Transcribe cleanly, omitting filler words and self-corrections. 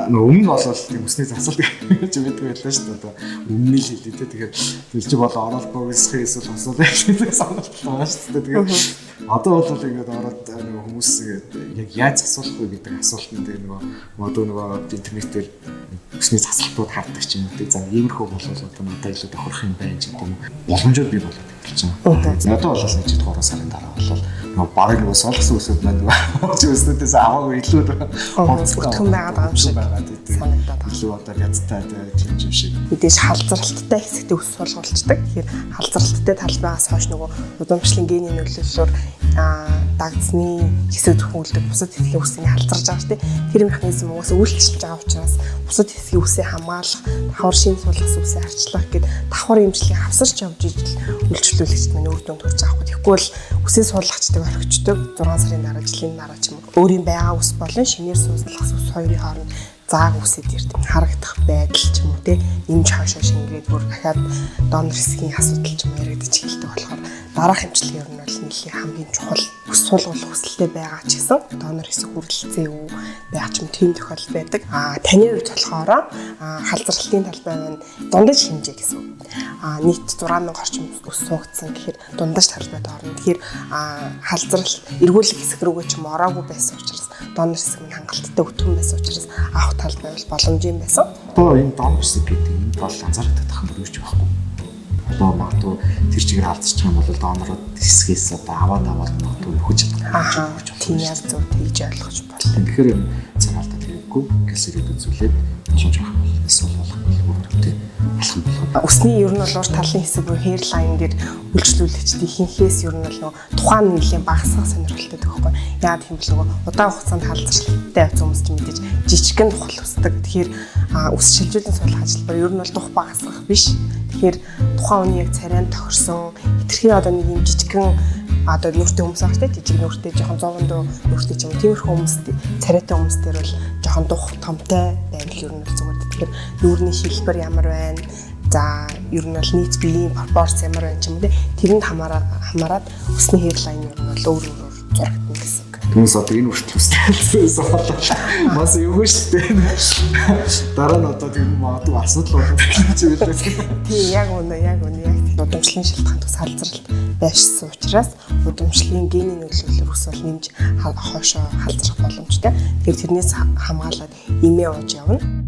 өмнө бол тийм өсний засалт гэж байдаг байлаа шүү дээ. Өмнө л хэлээ те. Тэгэхээр тэр чи болоо ороод богсох эсвэл хосоо гэдэг саналт байгаа шүү дээ. Тэгээд одоо бол ингээд ороод хүмүүс яг яаж асуулах вэ гэдэг асуултанд нөгөө интернетээр өсний засалтууд хардаг ч юм уу те. За иймэрхүү болол одоо надад илүү тохирох юм байна ч гэдэг юм. Боломжууд бий болоод ирж байгаа. Надад бол нэг 3 сарын дараа бол бараг нөгөө солонгос үсүүд маань үснүүдээс аваагүй илүү өтгөн байгаа юм шиг санагдаад байна. Илүү одоо ядтай тийм юм шиг. Мэдээж халзралттай хэсэгтээ өс болгуулцдаг. Тэгэхээр халзралттай талбайгаас хойш нөгөө удамшлын гений нөлөөллөөр дагдсны хэсэг төхөөлдөг бусад хэсгийн үсийг халзарж байгаа шүү дээ. Тэр механизм угаасаа үйлчлэж байгаа учраас бусад хэсгийн үсээ хамгаалах, давхар шин суулгах үсээ арчлах гэдэг давхар эмчилгээ хавсарч явж ижил үйлчлүүлэгчд маань үр дүнд хүрч байгаа. Тэгэхгүй бол үсээ суулгачдаг орхичдаг 6 сарын дараа жилийн дараа ч юм уу. Өөрийн байгаа ус болон шинээр суулгах ус хоёрын хооронд зааг үсэд ирдэг харагдах байдал ч юм уу те эмч хашаа шингээд бүр дахиад донор хэсгийн асуудал ч юм яригдаж эхэлдэг болохоор дараах эмчилгээ ер нь бол нэлийн хамгийн чухал ус суулгах хүсэлтэй байгаа ч гэсэн донор хэсэг хүрэлцээ үү байх ч юм тийм тохиолдол байдаг. Таны хувьд болохоор халзралтын талбай маань дундаж хэмжээ гэсэн. Нийт 6000 орчим ус суугдсан гэхээр дундаж талбайд орно. Тэгэхээр халзралт эргүүлэх хэсэг рүүгээ ч юм ороогүй байсан учраас донор хэсэг нь хангалттай өтгөн байсан учраас авах талбай бол боломж юм байсан. Одоо энэ донор хэсэг гэдэг энэ бол анзаардаг юм юу ч байхгүй. Одоо магадгүй тэр чигээр алдчих юм бол донорууд хэсгээс одоо аваад магадгүй хүч чадах. Тийм яа зөв тэгж ойлгож байна. Тэгэхээр юм санаалтаа тэгэхгүй гэсэрээд үзүүлээд боломж авах бол эсвэл өөртөө алхам болох. Усны ер нь бол урт талын хэсэг рүү hairline дээр үйлчлүүлэгчд ихэнхээс ер нь бол тухайн нэлийн багасгах сонирхолтой төгөхгүй. Яа гэм бэл нөгөө удаан хугацаанд халдвартай хүмүүс ч мэдээж жижигхэн тухал усдаг. Тэгэхээр ус шилжүүлэн суулгах ажилбар ер нь бол дух багасгах биш. Тэгэхээр тухайн үний яг царайнд тохирсон хэтэрхий одоо нэг юм жижигхэн одоо нүртэй хүмүүс ахтай жижиг нүртэй жоохон 100 дуу нүртэй ч юм тиймэрхүү хүмүүс царайтай хүмүүс дээр бол жоохон дух томтой байвал ер нь бол зүгээр. Тэгэхээр нүүрний хэлбэр ямар байна? За ер нь бол нийт биеийн пропорц ямар байна ч юм уу тэрэнд хамаарад усны hairline ер нь бол өөр зурагдана гэсэн. Хүмүүс одоо энэ хүртэл үсэлцээс болоо. Мас юу шүү дээ. Дараа нь одоо тийм магадгүй асуудал болох гэж байлаа. Тийм яг үнэ. Удамшлын шалтгаан тус халзралт байшсан учраас удамшлын гений нөлөөллөөр ус бол нэмж хоошоо халзрах боломжтой. Тэгэхээр тэрнээс хамгаалаад имээ ууж явна.